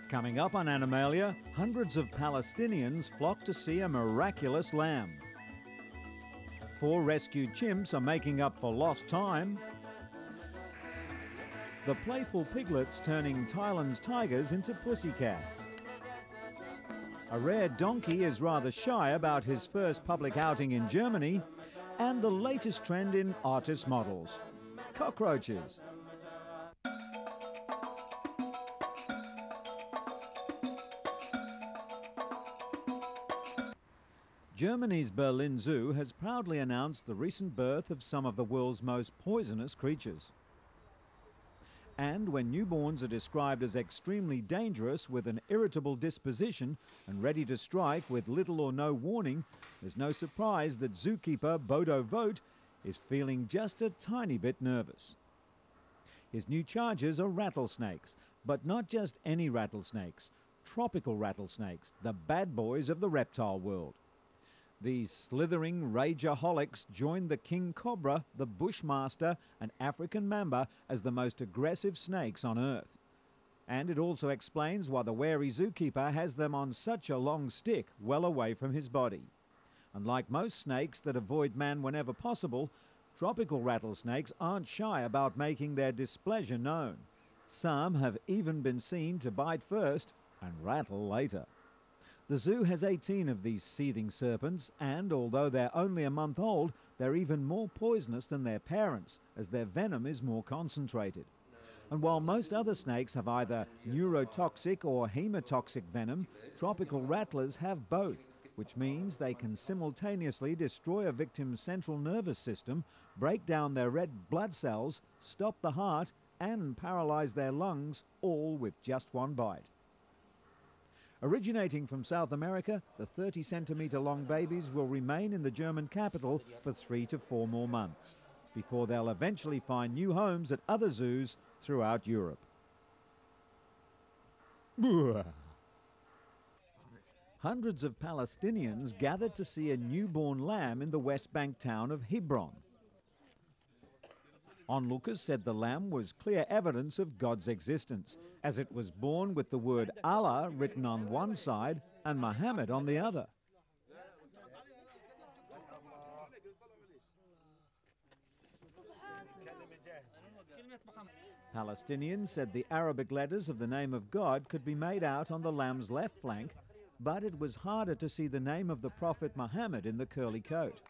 Coming up on Animalia, hundreds of Palestinians flock to see a miraculous lamb. 4 rescued chimps are making up for lost time. The playful piglets turning Thailand's tigers into pussycats. A rare donkey is rather shy about his first public outing in Germany. And the latest trend in artist models: cockroaches. Germany's Berlin Zoo has proudly announced the recent birth of some of the world's most poisonous creatures. And when newborns are described as extremely dangerous, with an irritable disposition and ready to strike with little or no warning, there's no surprise that zookeeper Bodo Vogt is feeling just a tiny bit nervous. His new charges are rattlesnakes, but not just any rattlesnakes, tropical rattlesnakes, the bad boys of the reptile world. These slithering rageaholics joined the king cobra, the bushmaster and African mamba as the most aggressive snakes on Earth. And it also explains why the wary zookeeper has them on such a long stick well away from his body. Unlike most snakes that avoid man whenever possible, tropical rattlesnakes aren't shy about making their displeasure known. Some have even been seen to bite first and rattle later. The zoo has 18 of these seething serpents, and although they're only a month old, they're even more poisonous than their parents, as their venom is more concentrated. And while most other snakes have either neurotoxic or hemotoxic venom, tropical rattlers have both, which means they can simultaneously destroy a victim's central nervous system, break down their red blood cells, stop the heart, and paralyze their lungs, all with just one bite. Originating from South America, the 30-centimetre long babies will remain in the German capital for 3 to 4 more months, before they'll eventually find new homes at other zoos throughout Europe. Hundreds of Palestinians gathered to see a newborn lamb in the West Bank town of Hebron. Onlookers said the lamb was clear evidence of God's existence, as it was born with the word Allah written on one side and Muhammad on the other. Palestinians said the Arabic letters of the name of God could be made out on the lamb's left flank, but it was harder to see the name of the Prophet Muhammad in the curly coat.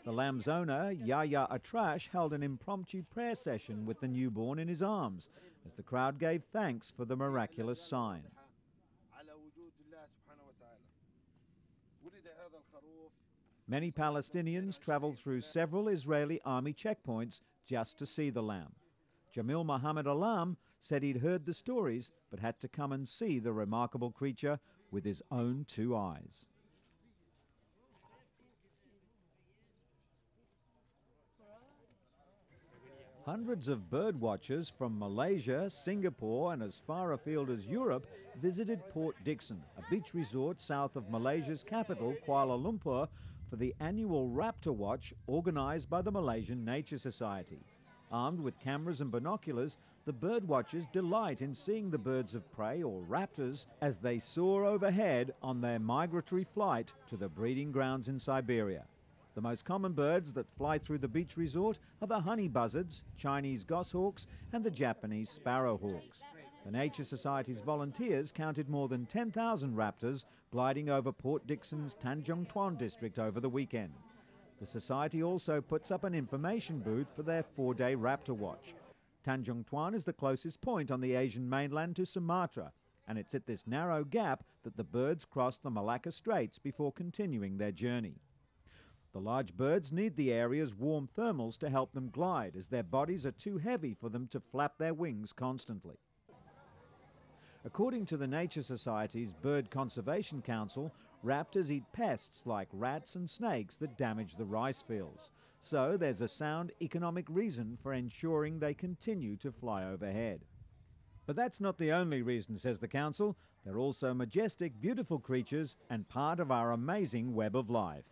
The lamb's owner, Yahya Atrash, held an impromptu prayer session with the newborn in his arms as the crowd gave thanks for the miraculous sign. Many Palestinians travelled through several Israeli army checkpoints just to see the lamb. Jamil Mohammed Alam said he'd heard the stories but had to come and see the remarkable creature with his own 2 eyes. Hundreds of bird watchers from Malaysia, Singapore and as far afield as Europe visited Port Dickson, a beach resort south of Malaysia's capital, Kuala Lumpur, for the annual Raptor Watch organised by the Malaysian Nature Society. Armed with cameras and binoculars, the bird watchers delight in seeing the birds of prey, or raptors, as they soar overhead on their migratory flight to the breeding grounds in Siberia. The most common birds that fly through the beach resort are the honey buzzards, Chinese goshawks and the Japanese sparrowhawks. The Nature Society's volunteers counted more than 10,000 raptors gliding over Port Dickson's Tanjung Tuan district over the weekend. The Society also puts up an information booth for their 4-day Raptor Watch. Tanjung Tuan is the closest point on the Asian mainland to Sumatra, and it's at this narrow gap that the birds cross the Malacca Straits before continuing their journey. The large birds need the area's warm thermals to help them glide, as their bodies are too heavy for them to flap their wings constantly. According to the Nature Society's Bird Conservation Council, raptors eat pests like rats and snakes that damage the rice fields. So there's a sound economic reason for ensuring they continue to fly overhead. But that's not the only reason, says the council. They're also majestic, beautiful creatures and part of our amazing web of life.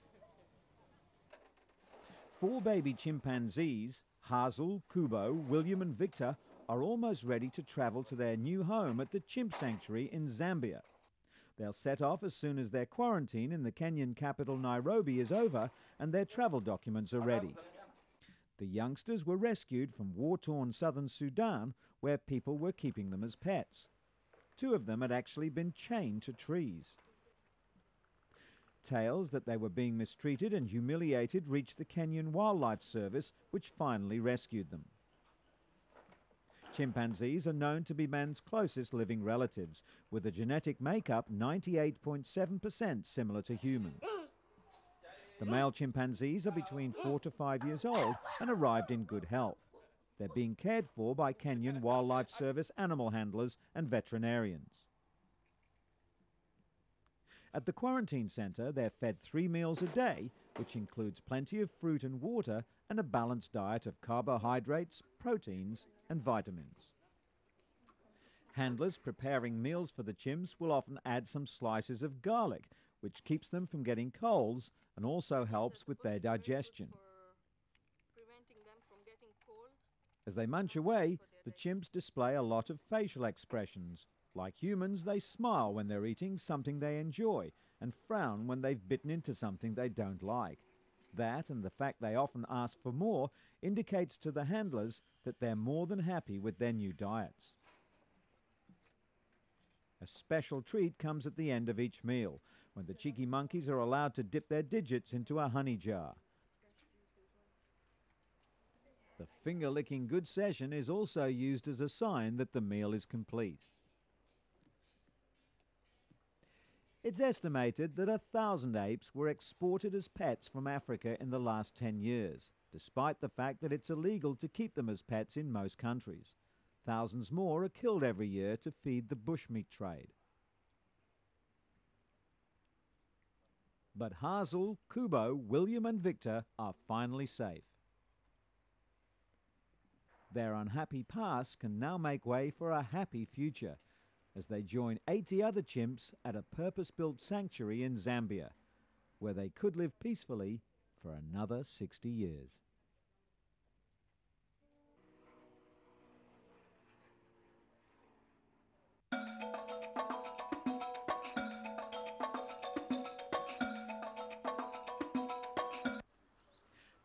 4 baby chimpanzees, Hazel, Kubo, William and Victor, are almost ready to travel to their new home at the Chimp Sanctuary in Zambia. They'll set off as soon as their quarantine in the Kenyan capital Nairobi is over and their travel documents are ready. The youngsters were rescued from war-torn southern Sudan, where people were keeping them as pets. 2 of them had actually been chained to trees. Tales that they were being mistreated and humiliated reached the Kenyan Wildlife Service, which finally rescued them. Chimpanzees are known to be man's closest living relatives, with a genetic makeup 98.7% similar to humans. The male chimpanzees are between 4 to 5 years old and arrived in good health. They're being cared for by Kenyan Wildlife Service animal handlers and veterinarians. At the quarantine centre, they're fed 3 meals a day, which includes plenty of fruit and water and a balanced diet of carbohydrates, proteins and vitamins. Handlers preparing meals for the chimps will often add some slices of garlic, which keeps them from getting colds and also helps with their digestion. As they munch away, the chimps display a lot of facial expressions. Like humans, they smile when they're eating something they enjoy and frown when they've bitten into something they don't like. That, and the fact they often ask for more, indicates to the handlers that they're more than happy with their new diets. A special treat comes at the end of each meal, when the cheeky monkeys are allowed to dip their digits into a honey jar. The finger-licking good session is also used as a sign that the meal is complete. It's estimated that 1,000 apes were exported as pets from Africa in the last 10 years, despite the fact that it's illegal to keep them as pets in most countries. Thousands more are killed every year to feed the bushmeat trade. But Hazel, Kubo, William and Victor are finally safe. Their unhappy past can now make way for a happy future as they join 80 other chimps at a purpose-built sanctuary in Zambia, where they could live peacefully for another 60 years.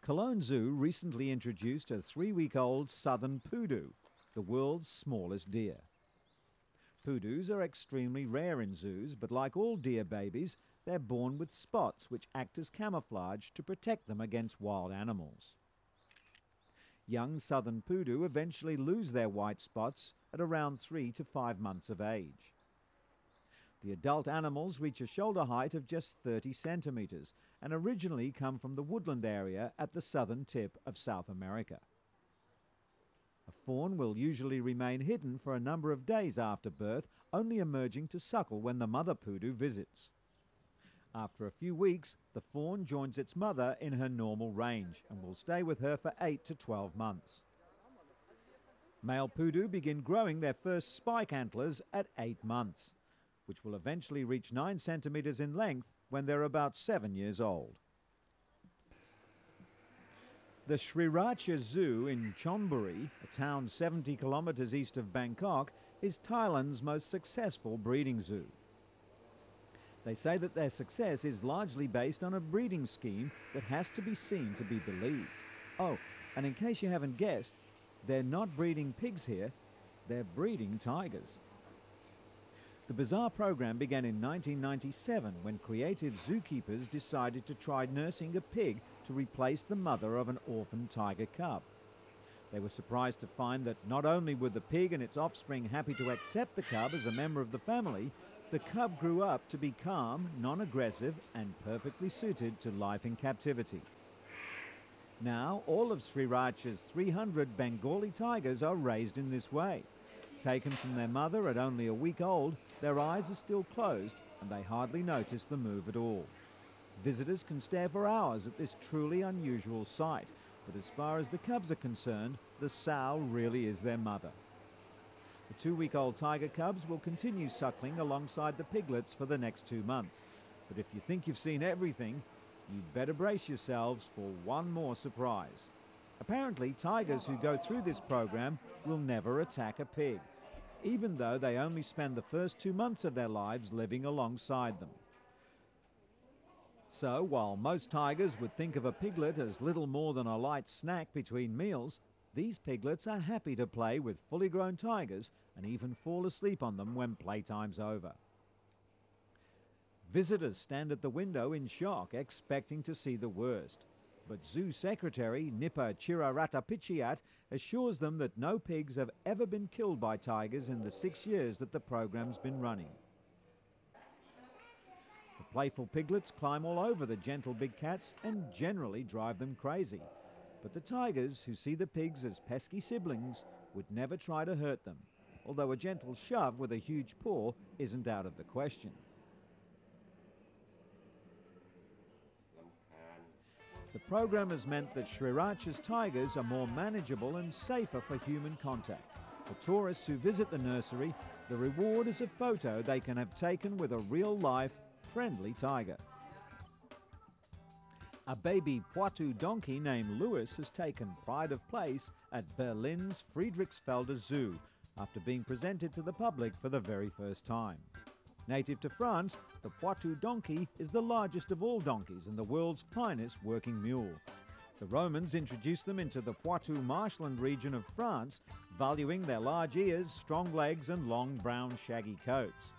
Cologne Zoo recently introduced a 3-week-old southern poodoo, the world's smallest deer. Poodoos are extremely rare in zoos, but like all deer babies, they're born with spots which act as camouflage to protect them against wild animals. Young southern poodoo eventually lose their white spots at around 3 to 5 months of age. The adult animals reach a shoulder height of just 30 centimetres and originally come from the woodland area at the southern tip of South America. A fawn will usually remain hidden for a number of days after birth, only emerging to suckle when the mother poodoo visits. After a few weeks, the fawn joins its mother in her normal range and will stay with her for 8 to 12 months. Male poodoo begin growing their first spike antlers at 8 months, which will eventually reach 9 centimetres in length when they're about 7 years old. The Sriracha Zoo in Chonburi, a town 70 kilometres east of Bangkok, is Thailand's most successful breeding zoo. They say that their success is largely based on a breeding scheme that has to be seen to be believed. Oh, and in case you haven't guessed, they're not breeding pigs here, they're breeding tigers. The bizarre program began in 1997 when creative zookeepers decided to try nursing a pig to replace the mother of an orphaned tiger cub. They were surprised to find that not only were the pig and its offspring happy to accept the cub as a member of the family, the cub grew up to be calm, non-aggressive and perfectly suited to life in captivity. Now, all of Sriracha's 300 Bengali tigers are raised in this way. Taken from their mother at only a week old, their eyes are still closed and they hardly notice the move at all. Visitors can stare for hours at this truly unusual sight, but as far as the cubs are concerned, the sow really is their mother. The 2-week-old tiger cubs will continue suckling alongside the piglets for the next 2 months. But if you think you've seen everything, you'd better brace yourselves for one more surprise. Apparently, tigers who go through this program will never attack a pig, even though they only spend the first 2 months of their lives living alongside them. So, while most tigers would think of a piglet as little more than a light snack between meals, these piglets are happy to play with fully grown tigers and even fall asleep on them when playtime's over. Visitors stand at the window in shock, expecting to see the worst. But Zoo Secretary Nipa Chiraratapicciat assures them that no pigs have ever been killed by tigers in the 6 years that the program's been running. The playful piglets climb all over the gentle big cats and generally drive them crazy. But the tigers, who see the pigs as pesky siblings, would never try to hurt them, although a gentle shove with a huge paw isn't out of the question. The program has meant that Sriracha's tigers are more manageable and safer for human contact. For tourists who visit the nursery, the reward is a photo they can have taken with a real-life, friendly tiger. A baby Poitou donkey named Louis has taken pride of place at Berlin's Friedrichsfelde Zoo after being presented to the public for the very first time. Native to France, the Poitou donkey is the largest of all donkeys and the world's finest working mule. The Romans introduced them into the Poitou marshland region of France, valuing their large ears, strong legs and long brown shaggy coats.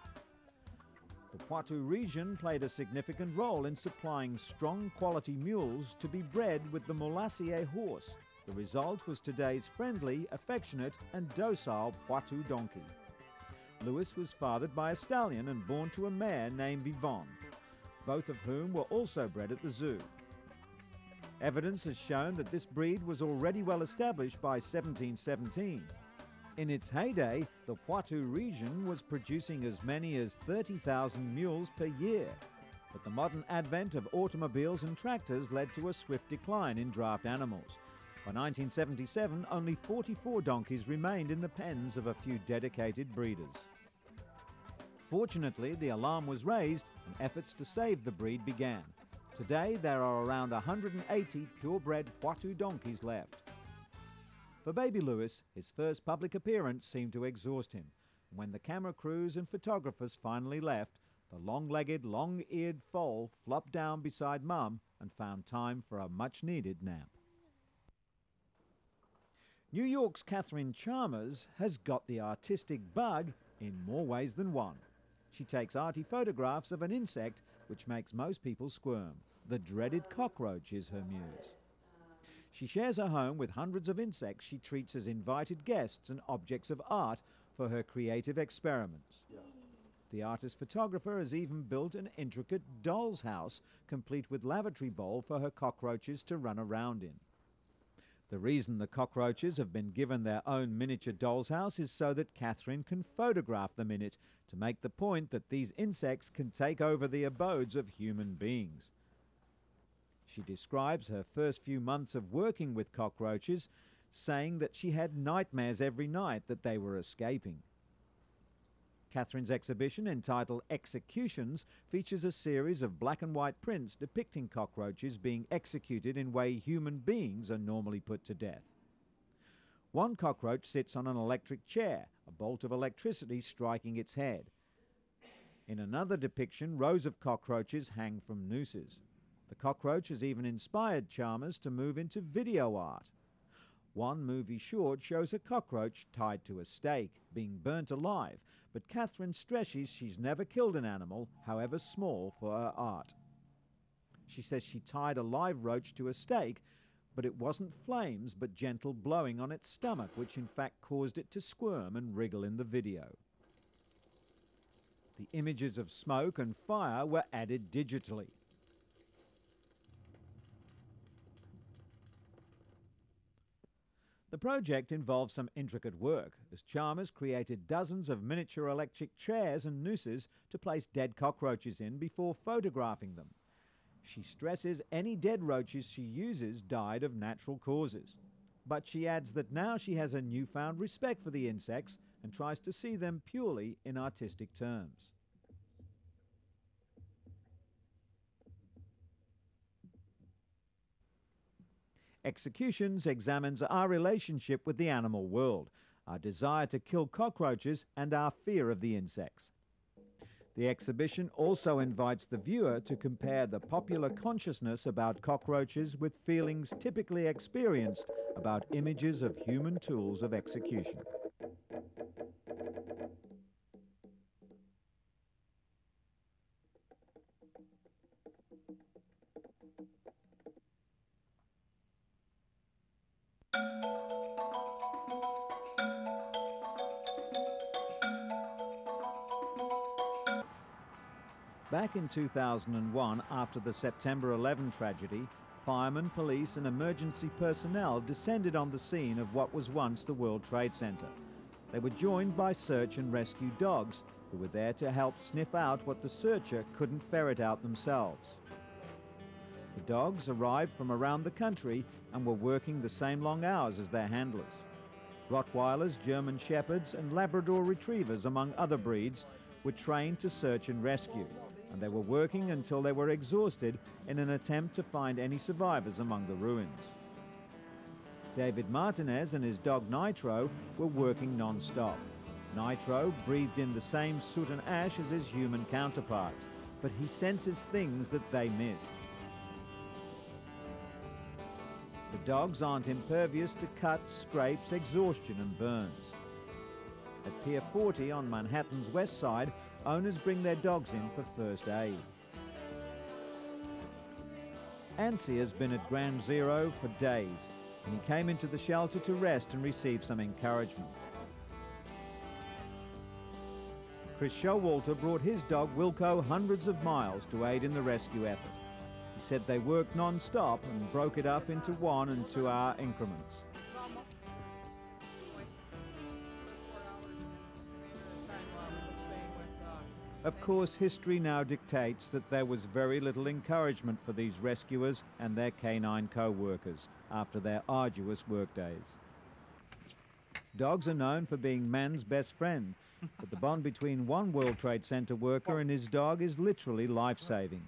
The Poitou region played a significant role in supplying strong quality mules to be bred with the Molassier horse. The result was today's friendly, affectionate and docile Poitou donkey. Louis was fathered by a stallion and born to a mare named Yvonne, both of whom were also bred at the zoo. Evidence has shown that this breed was already well established by 1717. In its heyday, the Poitou region was producing as many as 30,000 mules per year, but the modern advent of automobiles and tractors led to a swift decline in draft animals. By 1977, only 44 donkeys remained in the pens of a few dedicated breeders. Fortunately, the alarm was raised and efforts to save the breed began. Today, there are around 180 purebred Poitou donkeys left. For baby Louis, his first public appearance seemed to exhaust him. When the camera crews and photographers finally left, the long-legged, long-eared foal flopped down beside Mum and found time for a much-needed nap. New York's Catherine Chalmers has got the artistic bug in more ways than one. She takes arty photographs of an insect which makes most people squirm. The dreaded cockroach is her muse. She shares her home with hundreds of insects she treats as invited guests and objects of art for her creative experiments. The artist photographer has even built an intricate doll's house, complete with lavatory bowl for her cockroaches to run around in. The reason the cockroaches have been given their own miniature doll's house is so that Catherine can photograph them in it, to make the point that these insects can take over the abodes of human beings. She describes her first few months of working with cockroaches, saying that she had nightmares every night that they were escaping. Catherine's exhibition, entitled Executions, features a series of black and white prints depicting cockroaches being executed in way human beings are normally put to death. One cockroach sits on an electric chair, a bolt of electricity striking its head. In another depiction, rows of cockroaches hang from nooses. The cockroach has even inspired Chalmers to move into video art. One movie short shows a cockroach tied to a stake, being burnt alive, but Catherine stresses she's never killed an animal, however small, for her art. She says she tied a live roach to a stake, but it wasn't flames but gentle blowing on its stomach, which in fact caused it to squirm and wriggle in the video. The images of smoke and fire were added digitally. The project involved some intricate work, as Chalmers created dozens of miniature electric chairs and nooses to place dead cockroaches in before photographing them. She stresses any dead roaches she uses died of natural causes. But she adds that now she has a newfound respect for the insects and tries to see them purely in artistic terms. Executions examines our relationship with the animal world, our desire to kill cockroaches and our fear of the insects. The exhibition also invites the viewer to compare the popular consciousness about cockroaches with feelings typically experienced about images of human tools of execution. Back in 2001, after the September 11 tragedy, firemen, police and emergency personnel descended on the scene of what was once the World Trade Center. They were joined by search and rescue dogs who were there to help sniff out what the searcher couldn't ferret out themselves. The dogs arrived from around the country and were working the same long hours as their handlers. Rottweilers, German Shepherds and Labrador Retrievers, among other breeds, were trained to search and rescue, and they were working until they were exhausted in an attempt to find any survivors among the ruins. David Martinez and his dog Nitro were working non-stop. Nitro breathed in the same soot and ash as his human counterparts, but he senses things that they missed. The dogs aren't impervious to cuts, scrapes, exhaustion and burns. At Pier 40 on Manhattan's west side, owners bring their dogs in for first aid. Ansi has been at Ground Zero for days, and he came into the shelter to rest and receive some encouragement. Chris Showalter brought his dog Wilco hundreds of miles to aid in the rescue effort. He said they worked non-stop and broke it up into 1- and 2-hour increments. Of course, history now dictates that there was very little encouragement for these rescuers and their canine co-workers after their arduous workdays. Dogs are known for being man's best friend, but the bond between one World Trade Center worker and his dog is literally life-saving.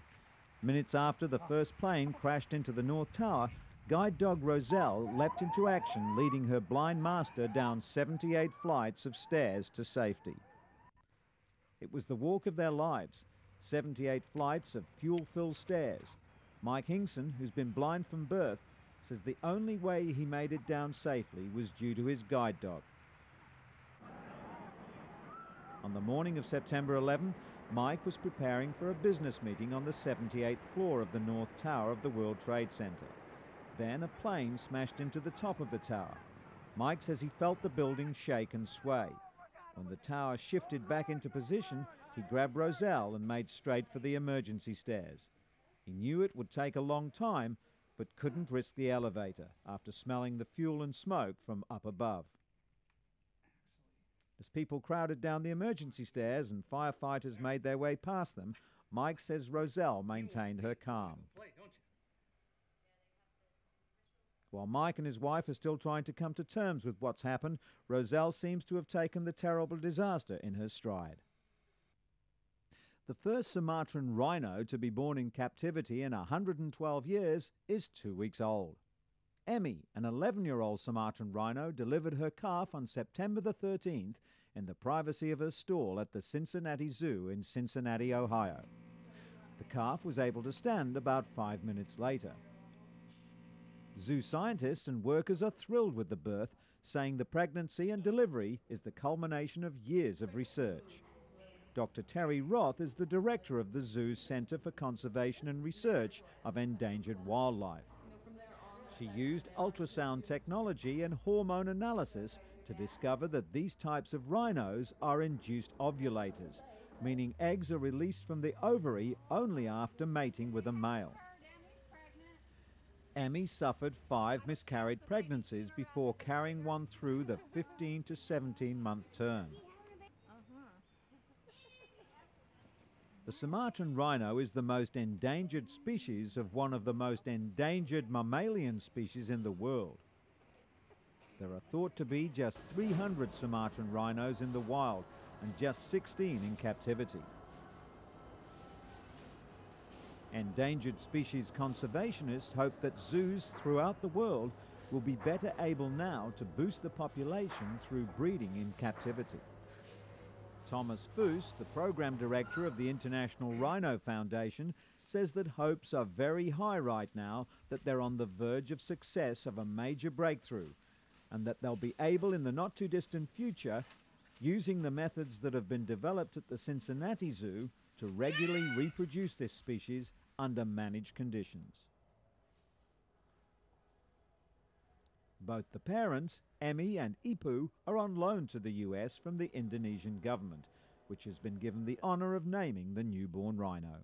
Minutes after the first plane crashed into the North Tower, guide dog Roselle leapt into action, leading her blind master down 78 flights of stairs to safety. It was the walk of their lives, 78 flights of fuel-filled stairs. Mike Hingson, who's been blind from birth, says the only way he made it down safely was due to his guide dog. On the morning of September 11, Mike was preparing for a business meeting on the 78th floor of the North Tower of the World Trade Center. Then a plane smashed into the top of the tower. Mike says he felt the building shake and sway. When the tower shifted back into position, he grabbed Roselle and made straight for the emergency stairs. He knew it would take a long time, but couldn't risk the elevator after smelling the fuel and smoke from up above. As people crowded down the emergency stairs and firefighters made their way past them, Mike says Roselle maintained her calm. While Mike and his wife are still trying to come to terms with what's happened, Roselle seems to have taken the terrible disaster in her stride. The first Sumatran rhino to be born in captivity in 112 years is 2 weeks old. Emmy, an 11-year-old Sumatran rhino, delivered her calf on September the 13th in the privacy of her stall at the Cincinnati Zoo in Cincinnati, Ohio. The calf was able to stand about 5 minutes later. Zoo scientists and workers are thrilled with the birth, saying the pregnancy and delivery is the culmination of years of research. Dr. Terry Roth is the director of the zoo's Center for Conservation and Research of Endangered Wildlife. She used ultrasound technology and hormone analysis to discover that these types of rhinos are induced ovulators, meaning eggs are released from the ovary only after mating with a male. Emmy suffered 5 miscarried pregnancies before carrying one through the 15 to 17-month term. The Sumatran rhino is the most endangered species of one of the most endangered mammalian species in the world. There are thought to be just 300 Sumatran rhinos in the wild and just 16 in captivity. Endangered species conservationists hope that zoos throughout the world will be better able now to boost the population through breeding in captivity. Thomas Foos, the program director of the International Rhino Foundation, says that hopes are very high right now that they're on the verge of success of a major breakthrough, and that they'll be able in the not too distant future, using the methods that have been developed at the Cincinnati Zoo, to regularly reproduce this species under managed conditions. Both the parents, Emmy and Ipu, are on loan to the US from the Indonesian government, which has been given the honour of naming the newborn rhino.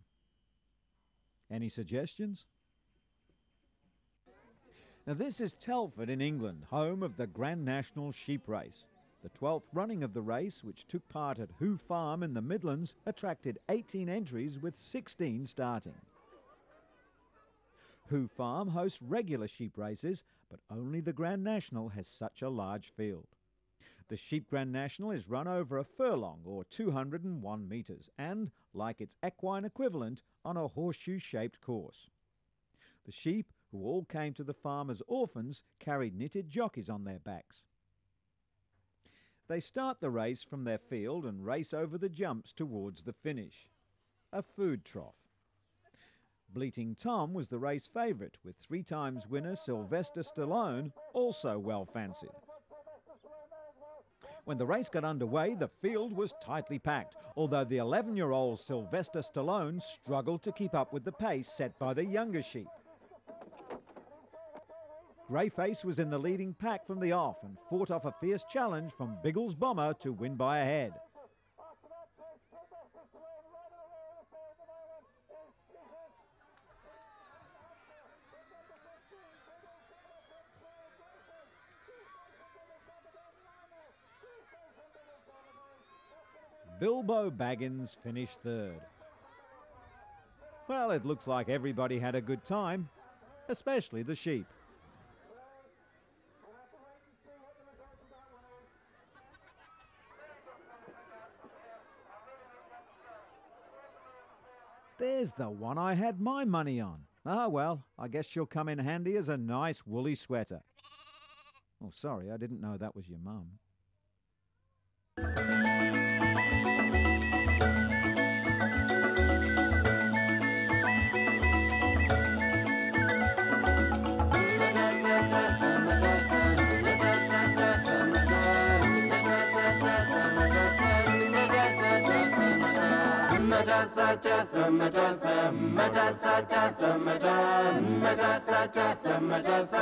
Any suggestions? Now this is Telford in England, home of the Grand National Sheep Race. The 12th running of the race, which took part at Hoo Farm in the Midlands, attracted 18 entries with 16 starting. Hoo Farm hosts regular sheep races, but only the Grand National has such a large field. The Sheep Grand National is run over a furlong, or 201 metres, and, like its equine equivalent, on a horseshoe-shaped course. The sheep, who all came to the farm as orphans, carried knitted jockeys on their backs. They start the race from their field and race over the jumps towards the finish. A food trough. Bleating Tom was the race favourite, with 3 times winner Sylvester Stallone also well fancied. When the race got underway, the field was tightly packed, although the 11-year-old Sylvester Stallone struggled to keep up with the pace set by the younger sheep. Greyface was in the leading pack from the off and fought off a fierce challenge from Biggles Bomber to win by a head. Bilbo Baggins finished third. Well, it looks like everybody had a good time, especially the sheep. There's the one I had my money on. Ah, well, I guess she'll come in handy as a nice woolly sweater. Oh, sorry, I didn't know that was your mum.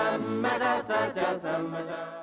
Madasa